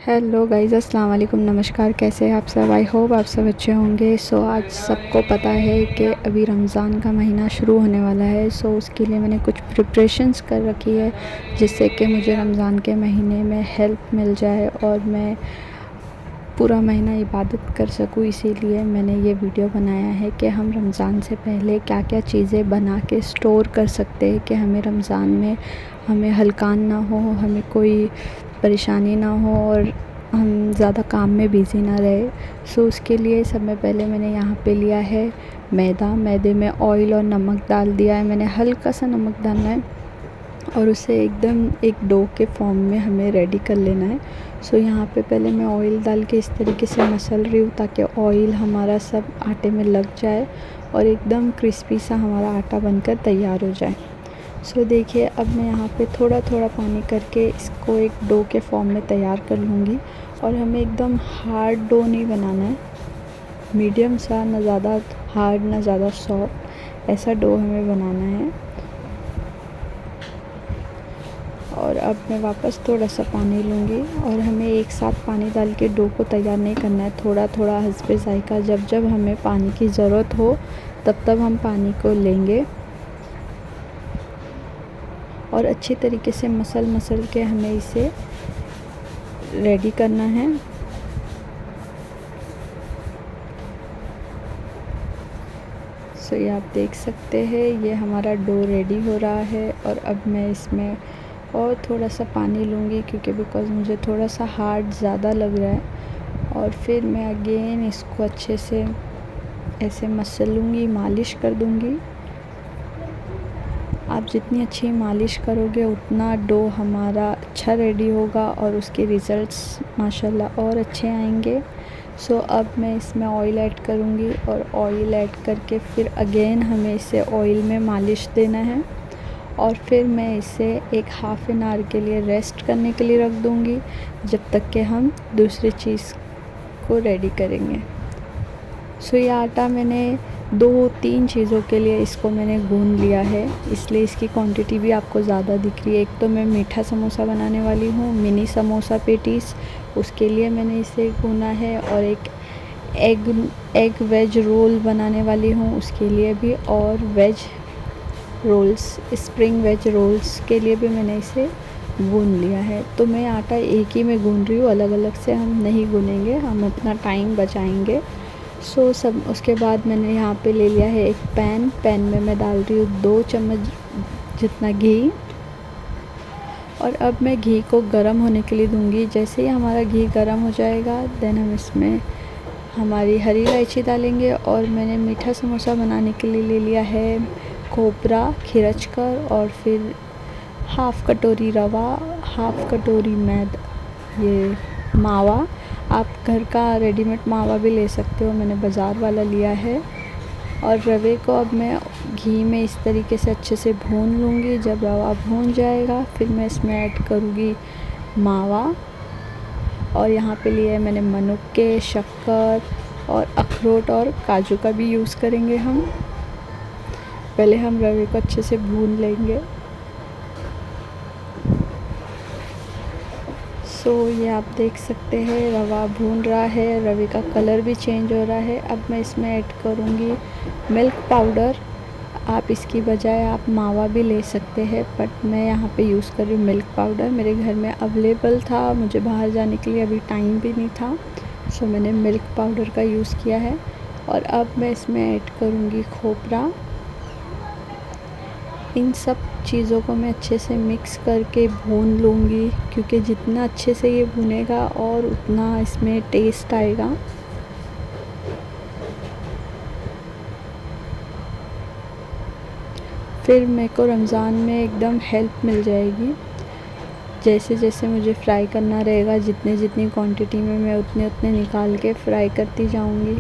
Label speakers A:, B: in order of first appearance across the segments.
A: Hello guys, अस्सलाम वालेकुम, नमस्कार। कैसे हैं आप सब? आई होप आप सब अच्छे होंगे। आज सबको पता है कि अभी रमज़ान का महीना शुरू होने वाला है। उसके लिए मैंने कुछ प्रिपरेशंस कर रखी है जिससे कि मुझे रमज़ान के महीने में हेल्प मिल जाए और मैं पूरा महीना इबादत कर सकूँ। इसीलिए मैंने ये वीडियो बनाया है कि हम रमज़ान से पहले क्या क्या चीज़ें बना के स्टोर कर सकते हैं कि हमें रमज़ान में हमें हलकान ना हो, हमें कोई परेशानी ना हो और हम ज़्यादा काम में बिज़ी ना रहे। उसके लिए सब में पहले मैंने यहाँ पे लिया है मैदे में ऑयल और नमक डाल दिया है। मैंने हल्का सा नमक डालना है और उसे एकदम एक डो के फॉर्म में हमें रेडी कर लेना है। यहाँ पे पहले मैं ऑयल डाल के इस तरीके से मसल रही हूँ ताकि ऑयल हमारा सब आटे में लग जाए और एकदम क्रिस्पी सा हमारा आटा बनकर तैयार हो जाए। देखिए, अब मैं यहाँ पे थोड़ा थोड़ा पानी करके इसको एक डो के फॉर्म में तैयार कर लूँगी। और हमें एकदम हार्ड डो नहीं बनाना है, मीडियम सा, ना ज़्यादा हार्ड ना ज़्यादा सॉफ्ट, ऐसा डो हमें बनाना है। और अब मैं वापस थोड़ा सा पानी लूँगी और हमें एक साथ पानी डाल के डो को तैयार नहीं करना है, थोड़ा थोड़ा हस्बे ज़ायक़ा। जब जब हमें पानी की ज़रूरत हो तब हम पानी को लेंगे और अच्छी तरीके से मसल के हमें इसे रेडी करना है। ये आप देख सकते हैं, ये हमारा डो रेडी हो रहा है। और अब मैं इसमें और थोड़ा सा पानी लूँगी क्योंकि बिकॉज़ मुझे थोड़ा सा हार्ड ज़्यादा लग रहा है। और फिर मैं अगेन इसको अच्छे से ऐसे मसल लूँगी, मालिश कर दूँगी। आप जितनी अच्छी मालिश करोगे उतना डो हमारा अच्छा रेडी होगा और उसके रिज़ल्ट्स माशाल्लाह और अच्छे आएंगे। अब मैं इसमें ऑयल ऐड करूँगी और ऑयल ऐड करके फिर अगेन हमें इसे ऑयल में मालिश देना है। और फिर मैं इसे एक हाफ़ एन आवर के लिए रेस्ट करने के लिए रख दूँगी जब तक कि हम दूसरी चीज़ को रेडी करेंगे। ये आटा मैंने 2-3 चीज़ों के लिए इसको मैंने गूँध लिया है, इसलिए इसकी क्वांटिटी भी आपको ज़्यादा दिख रही है। एक तो मैं मीठा समोसा बनाने वाली हूँ, मिनी समोसा पेटीज़, उसके लिए मैंने इसे गूँधा है। और एक एग वेज रोल बनाने वाली हूँ, उसके लिए भी। और veg rolls, spring veg rolls के लिए भी मैंने इसे गूँध लिया है। तो मैं आटा एक ही में गूँध रही हूँ, अलग अलग से हम नहीं गूँधेंगे, हम अपना टाइम बचाएंगे। सब उसके बाद मैंने यहाँ पे ले लिया है एक पैन में मैं डाल रही हूँ 2 चम्मच जितना घी। और अब मैं घी को गर्म होने के लिए दूँगी। जैसे ही हमारा घी गर्म हो जाएगा देन हम इसमें हमारी हरी इलायची डालेंगे। और मैंने मीठा समोसा बनाने के लिए ले लिया है खोपरा खिरच कर, और फिर हाफ़ कटोरी रवा, हाफ़ कटोरी ये मावा। आप घर का रेडीमेड मावा भी ले सकते हो, मैंने बाज़ार वाला लिया है। और रवे को अब मैं घी में इस तरीके से अच्छे से भून लूँगी। जब रवा भून जाएगा फिर मैं इसमें ऐड करूँगी मावा। और यहाँ पे लिया है मैंने मनुक्के, शक्कर और अखरोट और काजू का भी यूज़ करेंगे हम। पहले हम रवे को अच्छे से भून लेंगे। ये आप देख सकते हैं रवा भून रहा है, रवे का कलर भी चेंज हो रहा है। अब मैं इसमें ऐड करूँगी मिल्क पाउडर। आप इसकी बजाय आप मावा भी ले सकते हैं, बट मैं यहाँ पे यूज़ कर रही हूँ मिल्क पाउडर। मेरे घर में अवेलेबल था, मुझे बाहर जाने के लिए अभी टाइम भी नहीं था, मैंने मिल्क पाउडर का यूज़ किया है। और अब मैं इसमें ऐड करूँगी खोपरा। इन सब चीज़ों को मैं अच्छे से मिक्स करके भून लूँगी क्योंकि जितना अच्छे से ये भुनेगा और उतना इसमें टेस्ट आएगा। फिर मेरे को रमज़ान में एकदम हेल्प मिल जाएगी। जैसे जैसे मुझे फ्राई करना रहेगा, जितनी क्वांटिटी में मैं उतने निकाल के फ्राई करती जाऊँगी।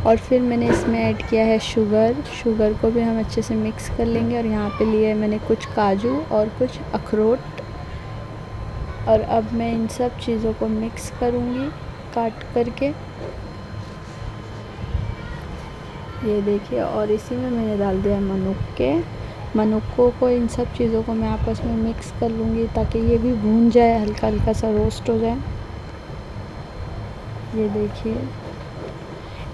A: और फिर मैंने इसमें ऐड किया है शुगर को भी हम अच्छे से मिक्स कर लेंगे। और यहाँ पे लिए मैंने कुछ काजू और कुछ अखरोट। और अब मैं इन सब चीज़ों को मिक्स करूँगी काट करके, ये देखिए। और इसी में मैंने डाल दिया मनुक्कों को, इन सब चीज़ों को मैं आपस में मिक्स कर लूँगी ताकि ये भी भून जाए, हल्का हल्का सा रोस्ट हो जाए। ये देखिए,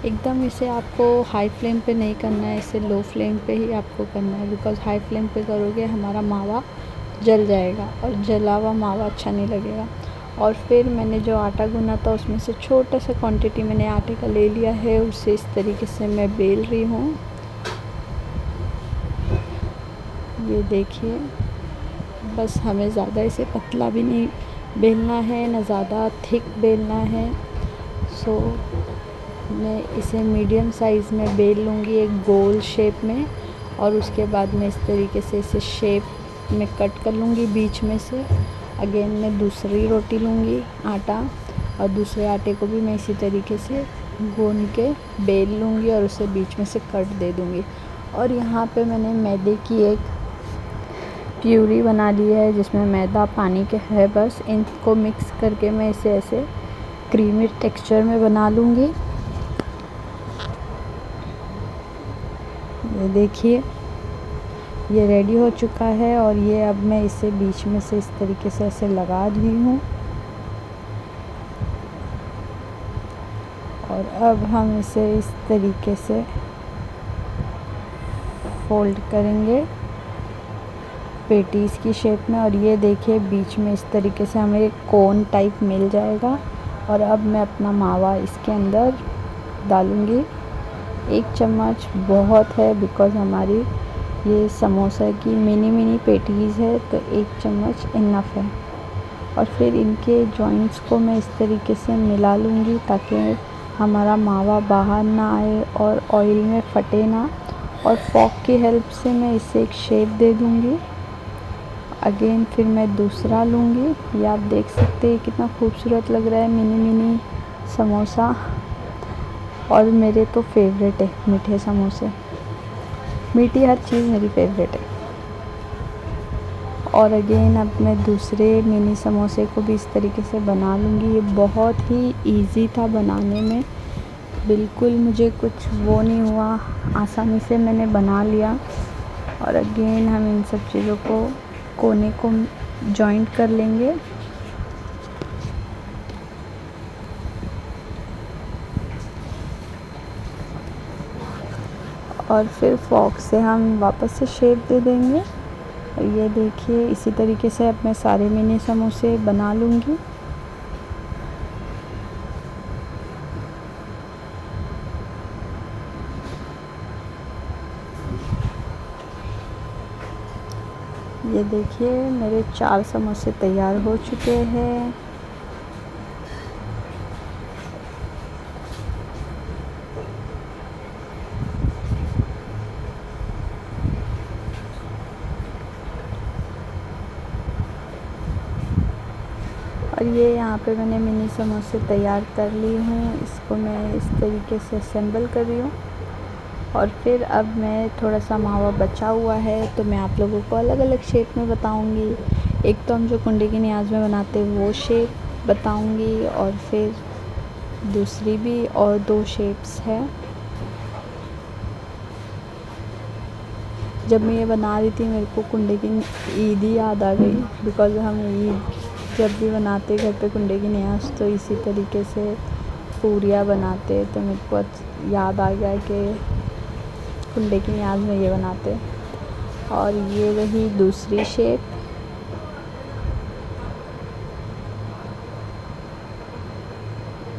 A: एकदम इसे आपको हाई फ्लेम पे नहीं करना है, इसे लो फ्लेम पे ही आपको करना है, बिकॉज़ हाई फ्लेम पे करोगे हमारा मावा जल जाएगा और जला हुआ मावा अच्छा नहीं लगेगा। और फिर मैंने जो आटा गूँना था उसमें से छोटा सा क्वांटिटी मैंने आटे का ले लिया है, उसे इस तरीके से मैं बेल रही हूँ। ये देखिए, बस हमें ज़्यादा इसे पतला भी नहीं बेलना है, ना ज़्यादा थिक बेलना है। सो मैं इसे मीडियम साइज़ में बेल लूँगी एक गोल शेप में, और उसके बाद मैं इस तरीके से इसे शेप में कट कर लूँगी बीच में से। अगेन मैं दूसरी रोटी लूँगी आटा, और दूसरे आटे को भी मैं इसी तरीके से गूँध के बेल लूँगी और उसे बीच में से कट दे दूँगी। और यहाँ पे मैंने मैदे की एक प्यूरी बना ली है, जिसमें मैदा पानी के है बस। इनको मिक्स करके मैं इसे ऐसे क्रीमी टेक्सचर में बना लूँगी। ये देखिए, ये रेडी हो चुका है, और ये अब मैं इसे बीच में से इस तरीके से ऐसे लगा रही हूँ। और अब हम इसे इस तरीके से फोल्ड करेंगे पेटीज़ की शेप में, और ये देखिए बीच में इस तरीके से हमें कोन टाइप मिल जाएगा। और अब मैं अपना मावा इसके अंदर डालूँगी। 1 चम्मच बहुत है, बिकॉज़ हमारी ये समोसा की मिनी पेटीज़ है, तो 1 चम्मच इनफ है। और फिर इनके जॉइंट्स को मैं इस तरीके से मिला लूँगी, ताकि हमारा मावा बाहर ना आए और ऑयल में फटे ना। और फॉक की हेल्प से मैं इसे एक शेप दे दूँगी। अगेन फिर मैं दूसरा लूँगी। ये आप देख सकते हैं कितना खूबसूरत लग रहा है मिनी समोसा। और मेरे तो फेवरेट है मीठे समोसे, मीठी हर चीज़ मेरी फेवरेट है। और अगेन अब मैं दूसरे मिनी समोसे को भी इस तरीके से बना लूँगी। ये बहुत ही इजी था बनाने में, बिल्कुल मुझे कुछ वो नहीं हुआ, आसानी से मैंने बना लिया। और अगेन हम इन सब चीज़ों को कोने को जॉइंट कर लेंगे। और फिर फॉक से हम वापस से शेप दे देंगे। और ये देखिए, इसी तरीके से अब मैं सारे मिनी समोसे बना लूँगी। ये देखिए, मेरे 4 समोसे तैयार हो चुके हैं। और ये यहाँ पे मैंने मिनी समोसे तैयार कर ली हूँ। इसको मैं इस तरीके से असेंबल कर रही हूँ। और फिर अब मैं थोड़ा सा मावा बचा हुआ है, तो मैं आप लोगों को अलग अलग शेप में बताऊँगी। एक तो हम जो कुंडे की नियाज़ में बनाते हैं वो शेप बताऊँगी, और फिर दूसरी भी और 2 शेप्स है। जब मैं ये बना रही थी मेरे को कुंडे की ईद ही याद आ गई, बिकॉज़ हम ईद जब भी बनाते घर पे कुंडे की नियाज़ तो इसी तरीके से पूरियाँ बनाते, तो मेरे को याद आ गया कि कुंडे की नियाज़ में ये बनाते। और ये रही दूसरी शेप।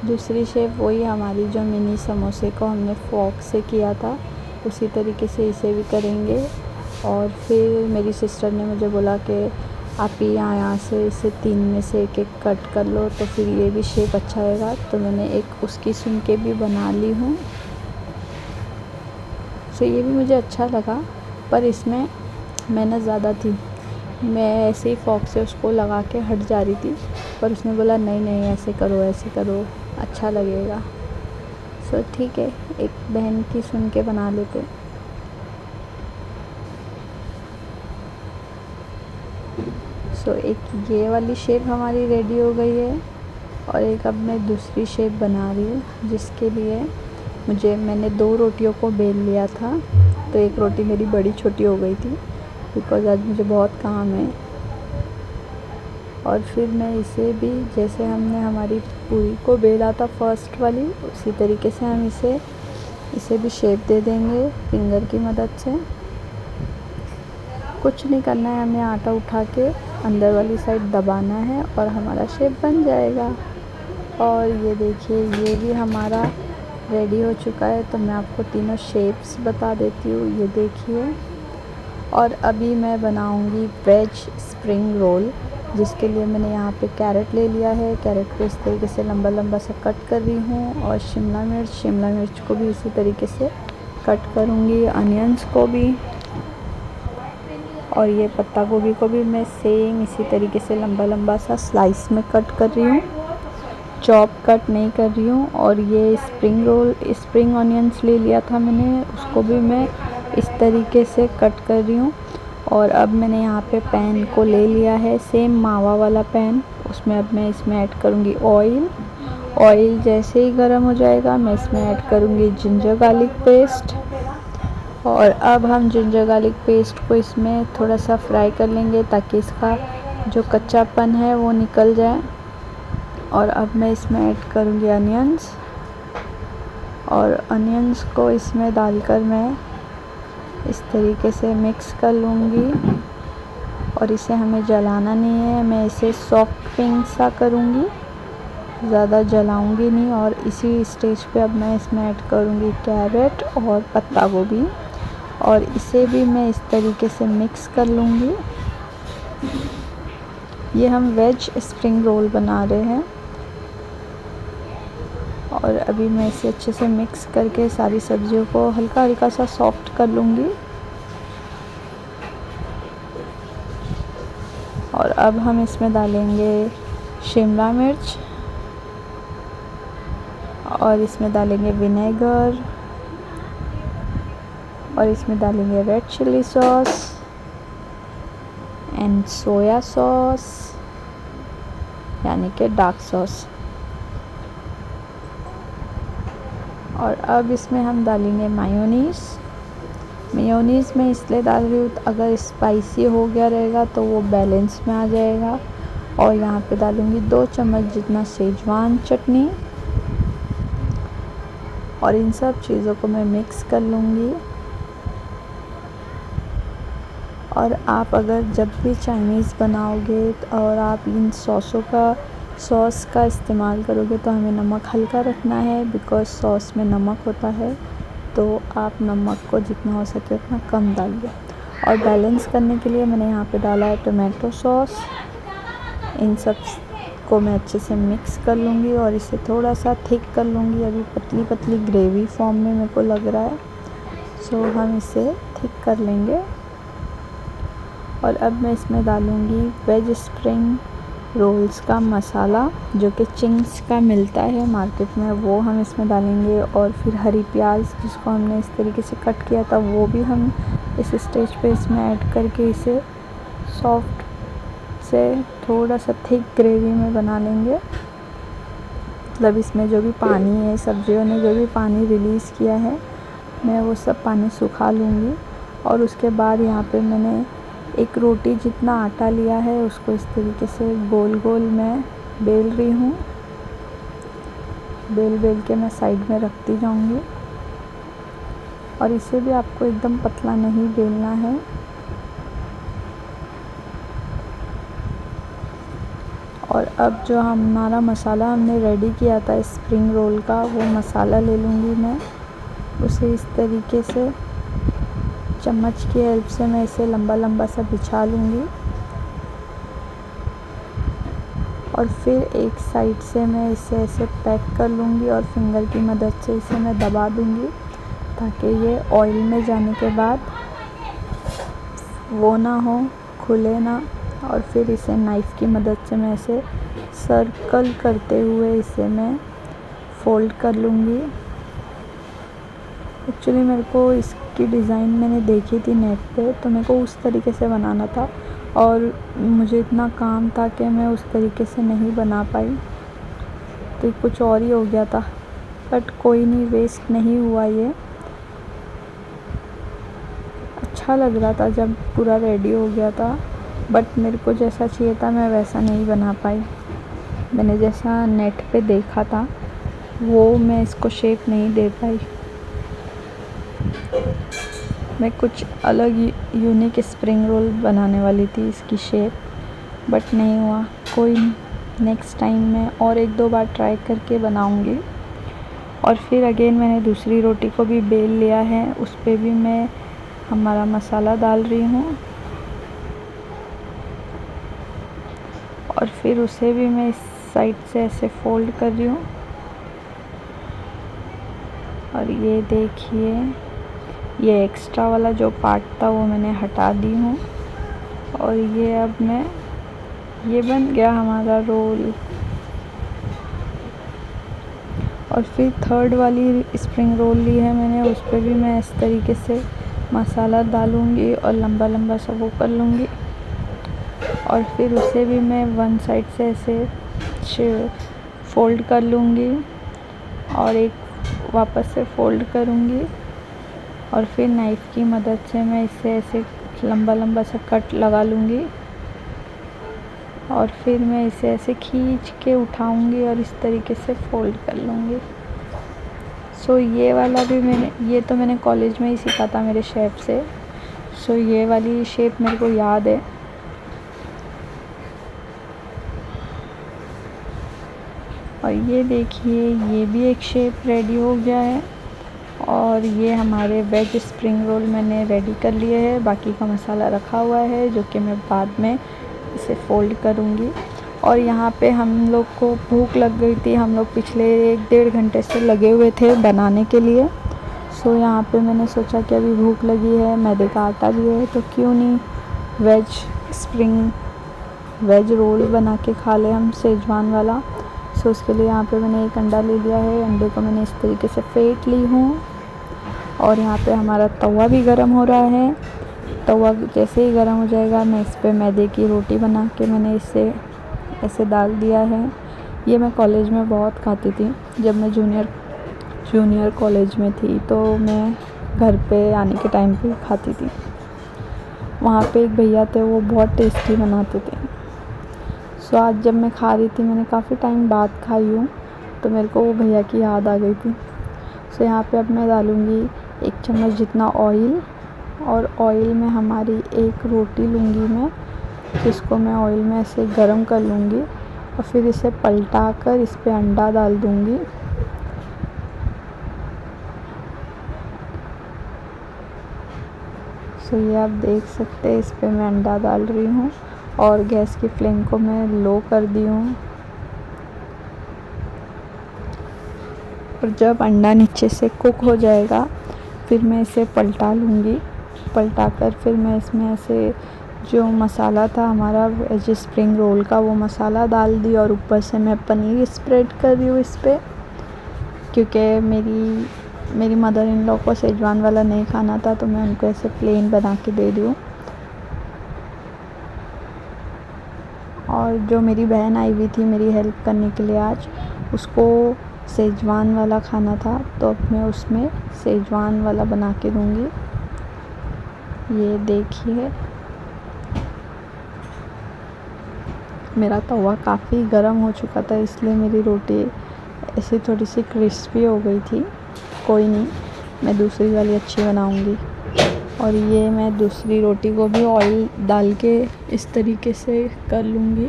A: दूसरी शेप वही हमारी जो मिनी समोसे को हमने फॉक से किया था, उसी तरीके से इसे भी करेंगे। और फिर मेरी सिस्टर ने मुझे बोला कि आप ही यहाँ से इसे 3 में से एक कट कर लो, तो फिर ये भी शेप अच्छा आएगा। तो मैंने एक उसकी सुन के भी बना ली हूँ। सो ये भी मुझे अच्छा लगा, पर इसमें मेहनत ज़्यादा थी। मैं ऐसे ही फॉक से उसको लगा के हट जा रही थी, पर उसने बोला नहीं ऐसे करो अच्छा लगेगा। सो ठीक है, एक बहन की सुन के बना लेते। सो एक ये वाली शेप हमारी रेडी हो गई है। और एक अब मैं दूसरी शेप बना रही हूँ, जिसके लिए मैंने 2 रोटियों को बेल लिया था। तो एक रोटी मेरी बड़ी छोटी हो गई थी, बिकॉज़ आज मुझे बहुत काम है। और फिर मैं इसे भी जैसे हमने हमारी पूरी को बेला था फर्स्ट वाली, उसी तरीके से हम इसे भी शेप दे देंगे फिंगर की मदद से। कुछ नहीं करना है, हमें आटा उठा के अंदर वाली साइड दबाना है और हमारा शेप बन जाएगा। और ये देखिए ये भी हमारा रेडी हो चुका है। तो मैं आपको तीनों शेप्स बता देती हूँ, ये देखिए। और अभी मैं बनाऊँगी वेज स्प्रिंग रोल, जिसके लिए मैंने यहाँ पे कैरेट ले लिया है। कैरेट को इस तरीके से लंबा लंबा सा कट कर रही हूँ, और शिमला मिर्च को भी इसी तरीके से कट करूँगी, अनियंस को भी, और ये पत्ता गोभी को भी मैं सेम इसी तरीके से लंबा लंबा सा स्लाइस में कट कर रही हूँ, चॉप कट नहीं कर रही हूँ। और ये स्प्रिंग ऑनियंस ले लिया था मैंने, उसको भी मैं इस तरीके से कट कर रही हूँ। और अब मैंने यहाँ पे पैन को ले लिया है, सेम मावा वाला पैन। उसमें अब मैं इसमें ऐड करूँगी ऑयल जैसे ही गर्म हो जाएगा मैं इसमें ऐड करूँगी जिंजर गार्लिक पेस्ट। और अब हम जिंजर गार्लिक पेस्ट को इसमें थोड़ा सा फ्राई कर लेंगे ताकि इसका जो कच्चापन है वो निकल जाए। और अब मैं इसमें ऐड करूँगी अनियंस, और अनियंस को इसमें डालकर मैं इस तरीके से मिक्स कर लूँगी। और इसे हमें जलाना नहीं है, मैं इसे सॉफ्ट पिंक सा करूँगी, ज़्यादा जलाऊँगी नहीं। और इसी स्टेज पे अब मैं इसमें ऐड करूँगी कैरेट और पत्ता गोभी, और इसे भी मैं इस तरीके से मिक्स कर लूँगी। ये हम वेज स्प्रिंग रोल बना रहे हैं। और अभी मैं इसे अच्छे से मिक्स करके सारी सब्जियों को हल्का हल्का सा सॉफ्ट कर लूँगी। और अब हम इसमें डालेंगे शिमला मिर्च, और इसमें डालेंगे विनेगर, और इसमें डालेंगे red chilli sauce and soya sauce, यानी कि डार्क सॉस। और अब इसमें हम डालेंगे मेयोनीज़ मैं इसलिए डाल रही हूँ, अगर स्पाइसी हो गया रहेगा तो वो बैलेंस में आ जाएगा। और यहाँ पे डालूँगी 2 चम्मच जितना शेजवान चटनी, और इन सब चीज़ों को मैं मिक्स कर लूँगी। और आप अगर जब भी चाइनीज़ बनाओगे और आप इन सॉस का इस्तेमाल करोगे तो हमें नमक हल्का रखना है, बिकॉज़ सॉस में नमक होता है। तो आप नमक को जितना हो सके उतना कम डालिए। और बैलेंस करने के लिए मैंने यहाँ पे डाला है टोमेटो सॉस। इन सब को मैं अच्छे से मिक्स कर लूँगी और इसे थोड़ा सा थिक कर लूँगी। अभी पतली पतली ग्रेवी फॉर्म में मेरे को लग रहा है, सो हम इसे थिक कर लेंगे। और अब मैं इसमें डालूँगी वेज स्प्रिंग रोल्स का मसाला, जो कि चिंग्स का मिलता है मार्केट में, वो हम इसमें डालेंगे। और फिर हरी प्याज जिसको हमने इस तरीके से कट किया था वो भी हम इस स्टेज पे इसमें ऐड करके इसे सॉफ्ट से थोड़ा सा थिक ग्रेवी में बना लेंगे। मतलब इसमें जो भी पानी है, सब्जियों ने जो भी पानी रिलीज़ किया है, मैं वो सब पानी सुखा लूँगी। और उसके बाद यहाँ पे मैंने एक रोटी जितना आटा लिया है, उसको इस तरीके से गोल गोल मैं बेल रही हूँ। बेल के मैं साइड में रखती जाऊँगी। और इसे भी आपको एकदम पतला नहीं बेलना है। और अब जो हमारा मसाला हमने रेडी किया था स्प्रिंग रोल का, वो मसाला ले लूँगी मैं। उसे इस तरीके से चम्मच की हेल्प से मैं इसे लंबा लंबा सा बिछा लूँगी। और फिर एक साइड से मैं इसे ऐसे पैक कर लूँगी और फिंगर की मदद से इसे मैं दबा दूँगी, ताकि ये ऑयल में जाने के बाद वो ना हो, खुले ना। और फिर इसे नाइफ़ की मदद से मैं इसे सर्कल करते हुए इसे मैं फ़ोल्ड कर लूँगी। एक्चुअली मेरे को इसकी डिज़ाइन मैंने देखी थी नेट पे, तो मेरे को उस तरीके से बनाना था और मुझे इतना काम था कि मैं उस तरीके से नहीं बना पाई, तो कुछ और ही हो गया था। बट कोई नहीं, वेस्ट नहीं हुआ। ये अच्छा लग रहा था जब पूरा रेडी हो गया था। बट मेरे को जैसा चाहिए था मैं वैसा नहीं बना पाई। मैंने जैसा नेट पे देखा था वो मैं इसको शेप नहीं दे पाई। मैं कुछ अलग यूनिक स्प्रिंग रोल बनाने वाली थी इसकी शेप, बट नहीं हुआ। कोई नहीं, नेक्स्ट टाइम मैं और 1-2 बार ट्राई करके बनाऊंगी। और फिर अगेन मैंने दूसरी रोटी को भी बेल लिया है, उस पर भी मैं हमारा मसाला डाल रही हूँ और फिर उसे भी मैं इस साइड से ऐसे फोल्ड कर रही हूँ। और ये देखिए, ये एक्स्ट्रा वाला जो पार्ट था वो मैंने हटा दी हूँ और ये अब मैं, ये बन गया हमारा रोल। और फिर थर्ड वाली स्प्रिंग रोल ली है मैंने, उस पर भी मैं इस तरीके से मसाला डालूँगी और लंबा लंबा सा वो कर लूँगी। और फिर उसे भी मैं वन साइड से ऐसे फोल्ड कर लूँगी और एक वापस से फोल्ड करूँगी और फिर नाइफ़ की मदद से मैं इसे ऐसे लंबा लंबा सा कट लगा लूँगी और फिर मैं इसे ऐसे खींच के उठाऊँगी और इस तरीके से फोल्ड कर लूँगी। सो ये वाला भी ये तो मैंने कॉलेज में ही सीखा था मेरे शेफ़ से। सो ये वाली शेप मेरे को याद है। और ये देखिए, ये भी एक शेप रेडी हो गया है और ये हमारे वेज स्प्रिंग रोल मैंने रेडी कर लिए हैं। बाकी का मसाला रखा हुआ है जो कि मैं बाद में इसे फोल्ड करूँगी। और यहाँ पे हम लोग को भूख लग गई थी, हम लोग पिछले 1-1.5 घंटे से लगे हुए थे बनाने के लिए। सो यहाँ पे मैंने सोचा कि अभी भूख लगी है, मैदे का आटा भी है, तो क्यों नहीं वेज रोल बना के खा ले हम, सेजवान वाला। सो उसके लिए यहाँ पे मैंने एक अंडा ले लिया है, अंडे को मैंने इस तरीके से फेंट ली हूँ। और यहाँ पे हमारा तवा भी गर्म हो रहा है। तवा जैसे ही गर्म हो जाएगा मैं इस पर मैदे की रोटी बना के मैंने इसे ऐसे डाल दिया है। ये मैं कॉलेज में बहुत खाती थी, जब मैं जूनियर कॉलेज में थी तो मैं घर पे आने के टाइम पे खाती थी। वहाँ पे एक भैया थे, वो बहुत टेस्टी बनाते थे। सो आज जब मैं खा रही थी, मैंने काफ़ी टाइम बाद खाई हूँ, तो मेरे को वो भैया की याद आ गई थी। सो यहाँ पे अब मैं डालूँगी 1 चम्मच जितना ऑयल और ऑयल में हमारी एक रोटी लूँगी मैं, जिसको मैं ऑयल में ऐसे गरम कर लूँगी और फिर इसे पलटा कर इस पर अंडा डाल दूँगी। सो ये आप देख सकते हैं, इस पर मैं अंडा डाल रही हूँ और गैस की फ्लेम को मैं लो कर दी हूँ। और जब अंडा नीचे से कुक हो जाएगा फिर मैं इसे पलटा लूँगी। पलटा कर फिर मैं इसमें ऐसे जो मसाला था हमारा वेज स्प्रिंग रोल का, वो मसाला डाल दी और ऊपर से मैं पनीर स्प्रेड कर रही हूँ इस पर, क्योंकि मेरी मदर इन लॉ को सेजवान वाला नहीं खाना था, तो मैं उनको ऐसे प्लेन बना के दे दूँ। और जो मेरी बहन आई हुई थी मेरी हेल्प करने के लिए आज, उसको सेजवान वाला खाना था, तो अब मैं उसमें सेजवान वाला बना के दूँगी। ये देखिए, मेरा तवा काफ़ी गर्म हो चुका था, इसलिए मेरी रोटी ऐसी थोड़ी सी क्रिस्पी हो गई थी। कोई नहीं, मैं दूसरी वाली अच्छी बनाऊँगी। और ये मैं दूसरी रोटी को भी ऑयल डाल के इस तरीके से कर लूँगी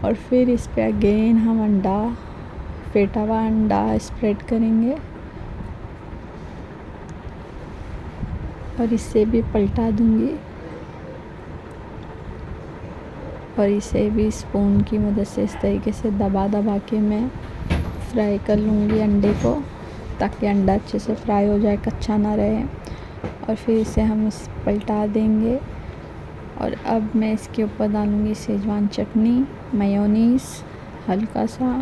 A: और फिर इस पे अगेन हम अंडा, फेटा हुआ अंडा स्प्रेड करेंगे और इसे भी पलटा दूँगी और इसे भी स्पून की मदद से इस तरीके से दबा दबा के मैं फ्राई कर लूँगी अंडे को, ताकि अंडा अच्छे से फ्राई हो जाए, कच्चा ना रहे। और फिर इसे हम पलटा देंगे और अब मैं इसके ऊपर डालूँगी सेजवान चटनी, मेयोनीज़ हल्का सा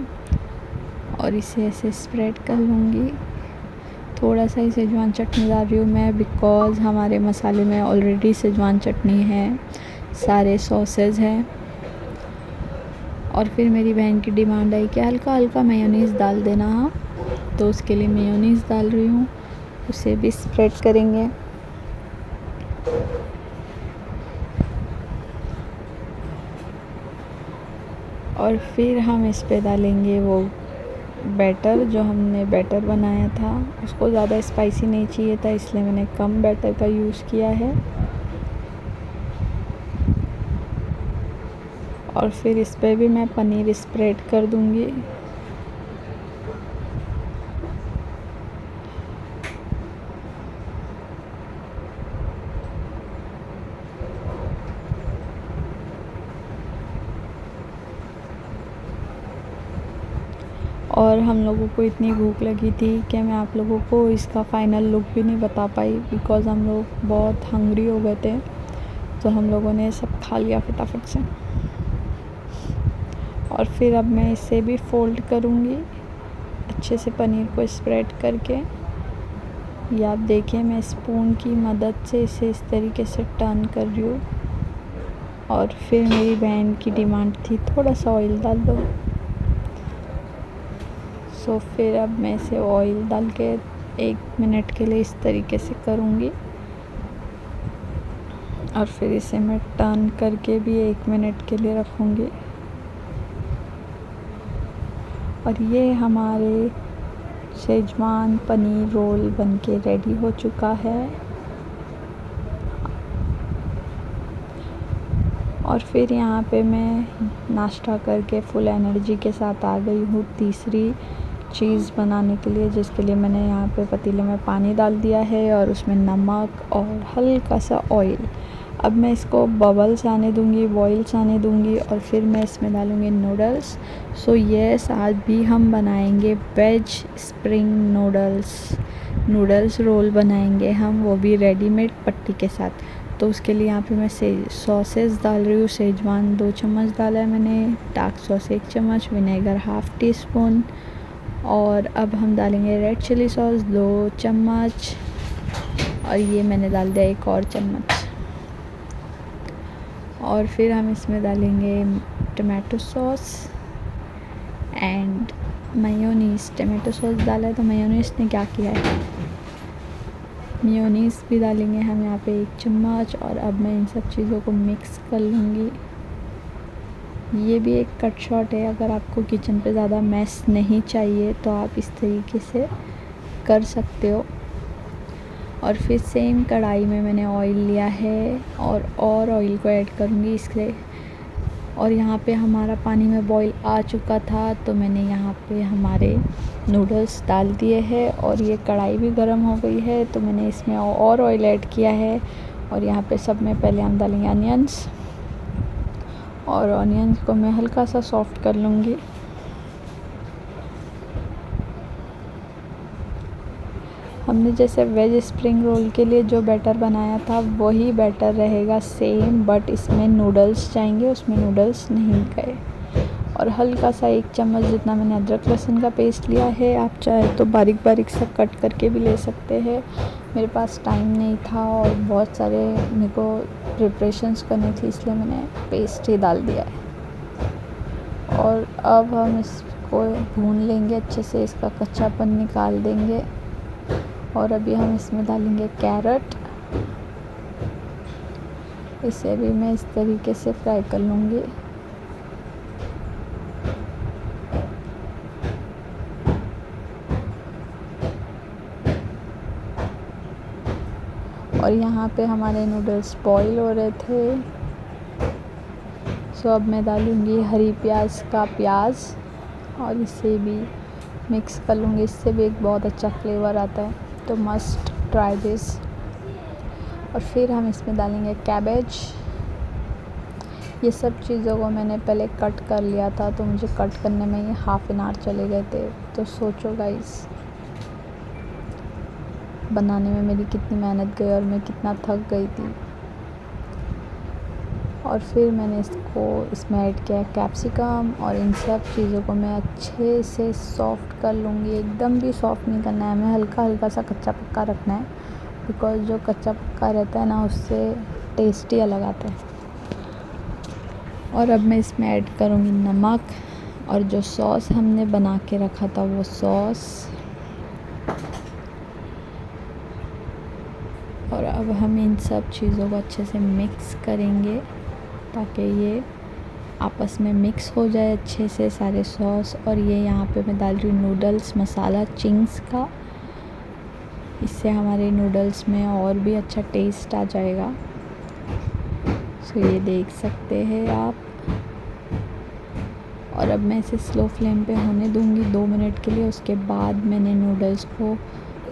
A: और इसे ऐसे स्प्रेड कर लूँगी। थोड़ा सा ही सेजवान चटनी डाल रही हूँ मैं, बिकॉज़ हमारे मसाले में ऑलरेडी सेजवान चटनी है, सारे सॉसेज हैं। और फिर मेरी बहन की डिमांड आई कि हल्का हल्का मेयोनीज़ डाल देना, हाँ, तो उसके लिए मेयोनीज़ डाल रही हूँ। उसे भी स्प्रेड करेंगे और फिर हम इस पे डालेंगे वो बैटर, जो हमने बैटर बनाया था। उसको ज़्यादा स्पाइसी नहीं चाहिए था, इसलिए मैंने कम बैटर का यूज़ किया है। और फिर इस पे भी मैं पनीर स्प्रेड कर दूँगी। और हम लोगों को इतनी भूख लगी थी कि मैं आप लोगों को इसका फ़ाइनल लुक भी नहीं बता पाई, बिकॉज़ हम लोग बहुत हंग्री हो गए थे। तो हम लोगों ने सब खा लिया फटाफट से। और फिर अब मैं इसे भी फ़ोल्ड करूँगी अच्छे से पनीर को स्प्रेड करके। ये आप देखिए, मैं स्पून की मदद से इसे इस तरीके से टर्न कर रही हूँ। और फिर मेरी बहन की डिमांड थी थोड़ा सा ऑयल डाल दो। सो फिर अब मैं इसे ऑयल डाल के 1 मिनट के लिए इस तरीके से करूँगी। और फिर इसे मैं टर्न करके भी 1 मिनट के लिए रखूँगी। और ये हमारे शेजवान पनीर रोल बनके रेडी हो चुका है। और फिर यहाँ पे मैं नाश्ता करके फुल एनर्जी के साथ आ गई हूँ तीसरी चीज़ बनाने के लिए, जिसके लिए मैंने यहाँ पे पतीले में पानी डाल दिया है और उसमें नमक और हल्का सा ऑयल। अब मैं इसको बबल्स आने दूँगी, बॉइल्स आने दूँगी और फिर मैं इसमें डालूँगी नूडल्स। सो यस, आज भी हम बनाएंगे वेज स्प्रिंग नूडल्स रोल बनाएंगे हम, वो भी रेडीमेड पट्टी के साथ। तो उसके लिए यहाँ पे मैं सॉसेस डाल रही हूँ। शेजवान 2 चम्मच डाला है मैंने, डार्क सॉस 1 चम्मच, विनेगर हाफ़ टी स्पून। और अब हम डालेंगे रेड चिली सॉस 2 चम्मच। और ये मैंने डाल दिया 1 और चम्मच। और फिर हम इसमें डालेंगे tomato sauce and mayonnaise. Tomato sauce डाला है तो मेयोनीज़ ने क्या किया है, मेयोनीज़ भी डालेंगे हम यहाँ पे 1 चम्मच। और अब मैं इन सब चीज़ों को मिक्स कर लूँगी। ये भी एक कट शॉट है, अगर आपको किचन पे ज़्यादा मैस नहीं चाहिए तो आप इस तरीके से कर सकते हो। और फिर सेम कढ़ाई में मैंने ऑयल लिया है और ऑयल को ऐड करूँगी इसके। और यहाँ पे हमारा पानी में बॉईल आ चुका था, तो मैंने यहाँ पे हमारे नूडल्स डाल दिए हैं। और ये कढ़ाई भी गर्म हो गई है, तो मैंने इसमें और ऑयल ऐड किया है। और यहाँ पे सब में पहले हम डालेंगे अनियंस, और अनियंस को मैं हल्का सा सॉफ्ट कर लूँगी। हमने जैसे वेज स्प्रिंग रोल के लिए जो बैटर बनाया था वही बैटर रहेगा सेम, बट इसमें नूडल्स जाएंगे, उसमें नूडल्स नहीं गए। और हल्का सा 1 चम्मच जितना मैंने अदरक लहसुन का पेस्ट लिया है। आप चाहे तो बारीक बारीक सा कट करके भी ले सकते हैं। मेरे पास टाइम नहीं था और बहुत सारे मेरे को प्रिपरेशंस करनी थी, इसलिए मैंने पेस्ट ही डाल दिया है। और अब हम इसको भून लेंगे अच्छे से, इसका कच्चापन निकाल देंगे। और अभी हम इसमें डालेंगे कैरेट, इसे भी मैं इस तरीके से फ्राई कर लूँगी। और यहाँ पे हमारे नूडल्स बॉईल हो रहे थे। सो अब मैं डालूँगी हरी प्याज का प्याज और इसे भी मिक्स कर लूँगी, इससे भी एक बहुत अच्छा फ्लेवर आता है। तो मस्ट ट्राई दिस। और फिर हम इसमें डालेंगे कैबेज। ये सब चीज़ों को मैंने पहले कट कर लिया था, तो मुझे कट करने में ही हाफ़ एन आवर चले गए थे। तो सोचो गाइस, बनाने में मेरी कितनी मेहनत गई और मैं कितना थक गई थी। और फिर मैंने इसमें ऐड किया कैप्सिकम, और इन सब चीज़ों को मैं अच्छे से सॉफ़्ट कर लूँगी। एकदम भी सॉफ़्ट नहीं करना है हमें, हल्का हल्का सा कच्चा पक्का रखना है, बिकॉज़ जो कच्चा पक्का रहता है ना, उससे टेस्ट ही अलग आता है। और अब मैं इसमें ऐड करूँगी नमक, और जो सॉस हमने बना के रखा था वो सॉस। और अब हम इन सब चीज़ों को अच्छे से मिक्स करेंगे ताकि ये आपस में मिक्स हो जाए अच्छे से सारे सॉस। और ये यहाँ पे मैं डाल रही हूँ नूडल्स मसाला चिंग्स का, इससे हमारे नूडल्स में और भी अच्छा टेस्ट आ जाएगा। सो ये देख सकते हैं आप। और अब मैं इसे स्लो फ्लेम पे होने दूँगी 2 मिनट के लिए। उसके बाद मैंने नूडल्स को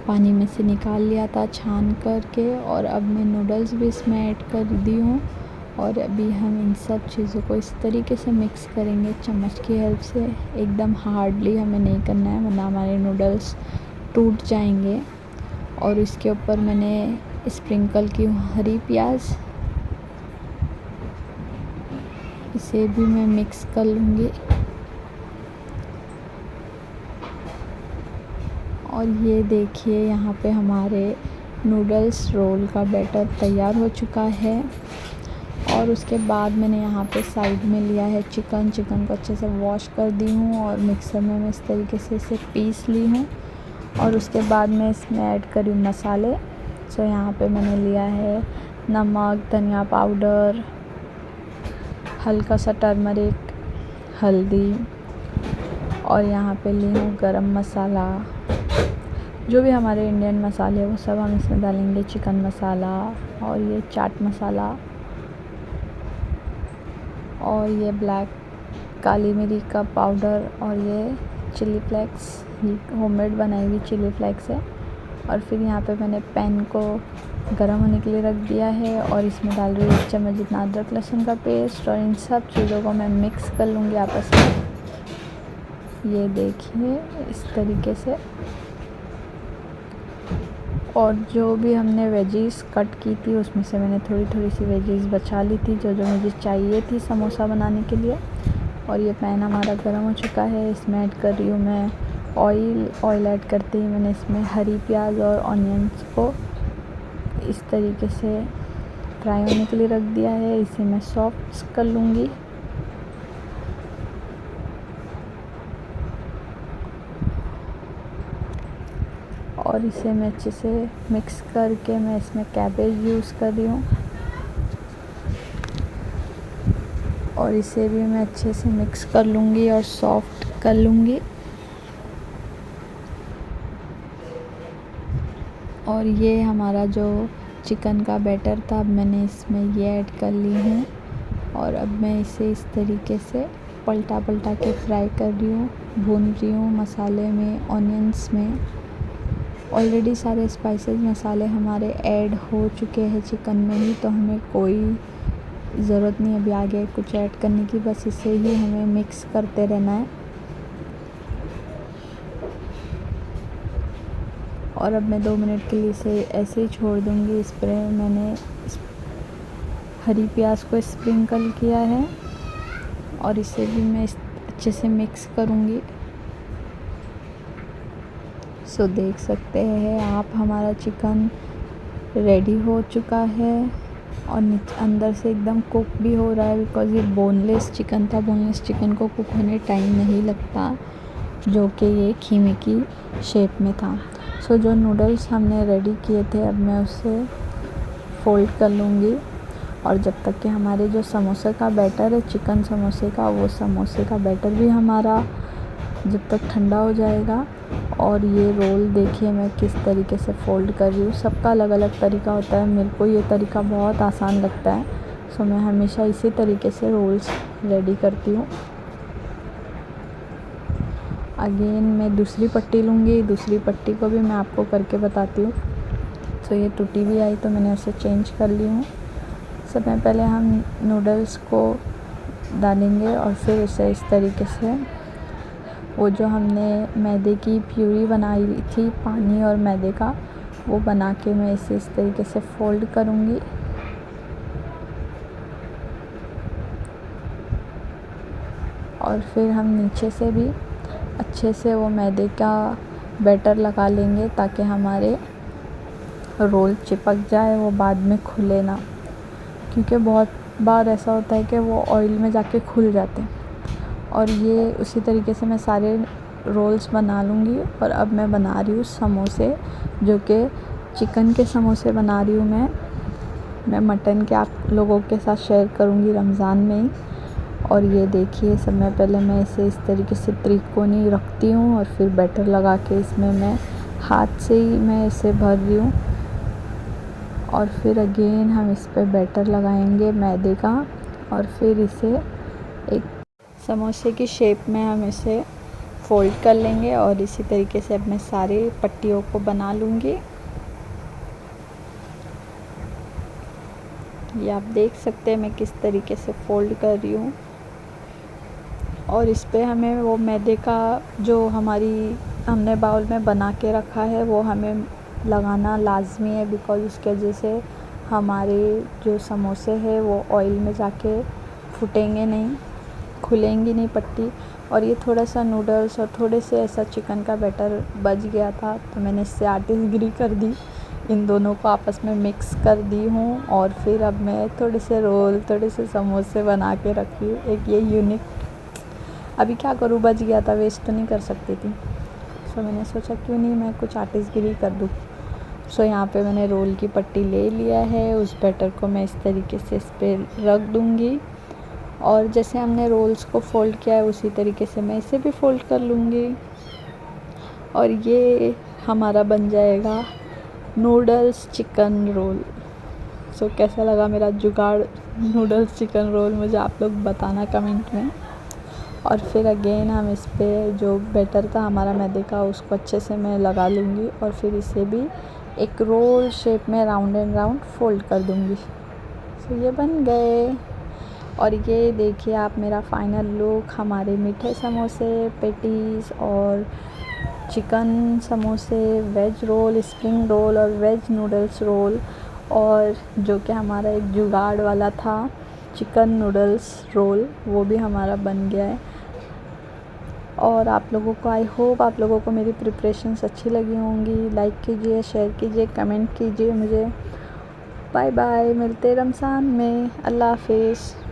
A: पानी में से निकाल लिया था छान करके, और अब मैं नूडल्स भी इसमें ऐड कर दी हूँ। और अभी हम इन सब चीज़ों को इस तरीके से मिक्स करेंगे चम्मच की हेल्प से। एकदम हार्डली हमें नहीं करना है, वरना हमारे नूडल्स टूट जाएंगे। और इसके ऊपर मैंने स्प्रिंकल की हरी प्याज, इसे भी मैं मिक्स कर लूँगी। और ये देखिए यहाँ पे हमारे नूडल्स रोल का बैटर तैयार हो चुका है। और उसके बाद मैंने यहाँ पे साइड में लिया है चिकन को अच्छे से वॉश कर दी हूँ और मिक्सर में मैं इस तरीके से इसे पीस ली हूँ। और उसके बाद मैं इसमें ऐड करी मसाले। सो यहाँ पे मैंने लिया है नमक, धनिया पाउडर, हल्का सा टर्मरिक, हल्दी, और यहाँ पे ली हूँ गरम मसाला। जो भी हमारे इंडियन मसाले हैं वो सब हम इसमें डालेंगे। चिकन मसाला, और ये चाट मसाला, और ये ब्लैक काली मिर्च का पाउडर, और ये चिली फ्लेक्स, ये होममेड बनाई हुई चिली फ्लेक्स है। और फिर यहाँ पे मैंने पैन को गरम होने के लिए रख दिया है, और इसमें डाल रही हूँ 1 चम्मच जितना अदरक लहसुन का पेस्ट। और इन सब चीज़ों को मैं मिक्स कर लूँगी आपस में। ये देखिए इस तरीके से। और जो भी हमने वेजीज़ कट की थी उसमें से मैंने थोड़ी सी वेजीज़ बचा ली थी, जो मुझे चाहिए थी समोसा बनाने के लिए। और ये पैन हमारा गर्म हो चुका है। इसमें ऐड कर रही हूँ मैं ऑयल ऐड करते ही मैंने इसमें हरी प्याज और ऑनियंस को इस तरीके से फ्राई होने के लिए रख दिया है। इसे मैं सॉफ्ट कर लूँगी। और इसे मैं अच्छे से मिक्स करके मैं इसमें कैबेज यूज़ कर रही हूँ, और इसे भी मैं अच्छे से मिक्स कर लूँगी और सॉफ्ट कर लूँगी। और ये हमारा जो चिकन का बैटर था, अब मैंने इसमें ये ऐड कर ली हूँ। और अब मैं इसे इस तरीके से पलटा के फ्राई कर रही हूँ, भून रही हूँ मसाले में, ऑनियंस में। ऑलरेडी सारे स्पाइसेस मसाले हमारे ऐड हो चुके हैं चिकन में ही, तो हमें कोई ज़रूरत नहीं अभी आगे कुछ ऐड करने की, बस इसे ही हमें मिक्स करते रहना है। और अब मैं 2 मिनट के लिए इसे ऐसे ही छोड़ दूँगी। इस पर मैंने हरी प्याज को स्प्रिंकल किया है, और इसे भी मैं अच्छे से मिक्स करूँगी। सो देख सकते हैं आप, हमारा चिकन रेडी हो चुका है। और अंदर से एकदम कुक भी हो रहा है, बिकॉज़ ये बोनलेस चिकन था। बोनलेस चिकन को कुक होने टाइम नहीं लगता, जो कि ये खीमे की शेप में था। सो जो नूडल्स हमने रेडी किए थे, अब मैं उसे फ़ोल्ड कर लूँगी। और जब तक कि हमारे जो समोसे का बैटर है चिकन समोसे का, वो समोसे का बैटर भी हमारा जब तक ठंडा हो जाएगा। और ये रोल देखिए मैं किस तरीके से फ़ोल्ड कर रही हूँ। सबका अलग अलग तरीका होता है, मेरे को ये तरीका बहुत आसान लगता है। सो मैं हमेशा इसी तरीके से रोल्स रेडी करती हूँ। अगेन मैं दूसरी पट्टी लूँगी, दूसरी पट्टी को भी मैं आपको करके बताती हूँ। सो ये टूटी भी आई तो मैंने उसे चेंज कर ली हूँ। सबसे पहले हम नूडल्स को डालेंगे, और फिर उसे इस तरीके से, वो जो हमने मैदे की प्यूरी बनाई थी पानी और मैदे का, वो बना के मैं इसे इस तरीके से फ़ोल्ड करूँगी। और फिर हम नीचे से भी अच्छे से वो मैदे का बैटर लगा लेंगे, ताकि हमारे रोल चिपक जाए, वो बाद में खुले ना। क्योंकि बहुत बार ऐसा होता है कि वो ऑयल में जाके खुल जाते हैं। और ये उसी तरीके से मैं सारे रोल्स बना लूँगी। और अब मैं बना रही हूँ समोसे, जो कि चिकन के समोसे बना रही हूँ मैं मटन के आप लोगों के साथ शेयर करूँगी रमज़ान में ही। और ये देखिए सब में पहले मैं इसे इस तरीके से त्रिकोणी रखती हूँ और फिर बैटर लगा के इसमें मैं हाथ से ही मैं इसे भर रही हूँ। और फिर अगेन हम इस पर बैटर लगाएंगे मैदे का और फिर इसे एक समोसे की शेप में हम इसे फोल्ड कर लेंगे और इसी तरीके से अब मैं सारी पट्टियों को बना लूँगी। ये आप देख सकते हैं मैं किस तरीके से फोल्ड कर रही हूँ। और इस पे हमें वो मैदे का जो हमने बाउल में बना के रखा है वो हमें लगाना लाजमी है, बिकॉज़ उसकी वजह से हमारे जो समोसे हैं वो ऑयल में जाके फूटेंगे नहीं, खुलेंगी नहीं पट्टी। और ये थोड़ा सा नूडल्स और थोड़े से ऐसा चिकन का बैटर बच गया था तो मैंने इससे आर्टिस्टगिरी कर दी, इन दोनों को आपस में मिक्स कर दी हूँ। और फिर अब मैं थोड़े से रोल, थोड़े से समोसे बना के रखी हूँ। एक ये यूनिक, अभी क्या करूँ, बच गया था, वेस्ट तो नहीं कर सकती थी। सो मैंने सोचा क्यों नहीं मैं कुछ आर्टिस्टगिरी कर दूँ। सो यहाँ पे मैंने रोल की पट्टी ले लिया है, उस बैटर को मैं इस तरीके से इस पर रख दूँगी और जैसे हमने रोल्स को फ़ोल्ड किया है उसी तरीके से मैं इसे भी फ़ोल्ड कर लूँगी और ये हमारा बन जाएगा नूडल्स चिकन रोल। सो कैसा लगा मेरा जुगाड़ नूडल्स चिकन रोल, मुझे आप लोग बताना कमेंट में। और फिर अगेन हम इस पे जो बैटर था हमारा मैदे का उसको अच्छे से मैं लगा लूँगी और फिर इसे भी एक रोल शेप में राउंड एंड राउंड फोल्ड कर दूँगी। सो ये बन गए। और ये देखिए आप मेरा फाइनल लुक, हमारे मीठे समोसे, पेटीज़ और चिकन समोसे, वेज रोल, स्प्रिंग रोल और वेज नूडल्स रोल, और जो कि हमारा एक जुगाड़ वाला था चिकन नूडल्स रोल, वो भी हमारा बन गया है। और आप लोगों को, आई होप आप लोगों को मेरी प्रिपरेशंस अच्छी लगी होंगी। लाइक कीजिए, शेयर कीजिए, कमेंट कीजिए मुझे। बाय बाय, मिलते रमज़ान में। अल्लाह हाफिज़।